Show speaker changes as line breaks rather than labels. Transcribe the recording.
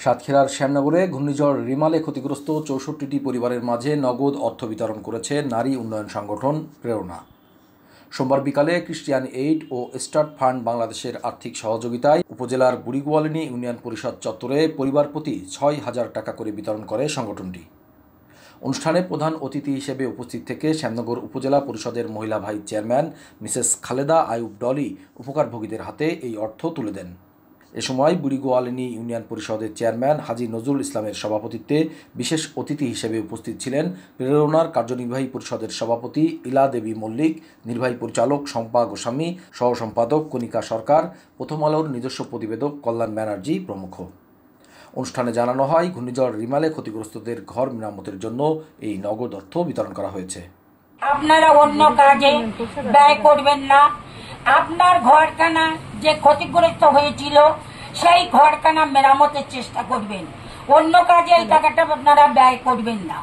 সাতক্ষীরার শ্যামনগরে ঘূর্ণিঝড় রিমালে ক্ষতিগ্রস্ত ৬৪টি পরিবারের মাঝে নগদ অর্থ বিতরণ করেছে নারী উন্নয়ন সংগঠন প্রেরণা। সোমবার বিকালে ক্রিশ্চিয়ান এইড ও স্টার্ট ফান্ড বাংলাদেশের আর্থিক সহযোগিতায় উপজেলার বুড়িগোয়ালিনী ইউনিয়ন পরিষদ চত্বরে পরিবার প্রতি ৬,০০০ টাকা করে বিতরণ করে সংগঠনটি। অনুষ্ঠানে প্রধান অতিথি হিসেবে উপস্থিত থেকে শ্যামনগর উপজেলা পরিষদের মহিলা vice chairman Mrs Khaleda Ayub Dolly উপকারভোগীদের হাতে এই অর্থ তুলে দেন। এ সময় বুড়িগোয়ালিনী ইউনিয়ন পরিষদের চেয়ারম্যান হাজী নজরুল ইসলামের সভাপতিত্বে বিশেষ অতিথি হিসেবে উপস্থিত ছিলেন প্রেরণার কার্যনির্বাহী পরিষদের সভাপতি ইলা দেবী মল্লিক, নির্বাহী পরিচালক শম্পা গোস্বামী, সহ সম্পাদক কণিকা সরকার, প্রথম আলোর নিজস্ব প্রতিবেদক কল্যাণ ব্যানার্জি প্রমুখ। অনুষ্ঠানে জানানো হয়, ঘূর্ণিঝড় রিমালে ক্ষতিগ্রস্তদের ঘর মেরামতের জন্য এই নগদ অর্থ বিতরণ করা হয়েছে।
আপনারা অন্য কাজে ব্যয় করবেন না। আপনার ঘরখানা যে ক্ষতিগ্রস্ত হয়েছিল সেই ঘরখানা মেরামতের চেষ্টা করবেন, অন্য কাজে এই টাকাটা আপনারা ব্যয় করবেন না।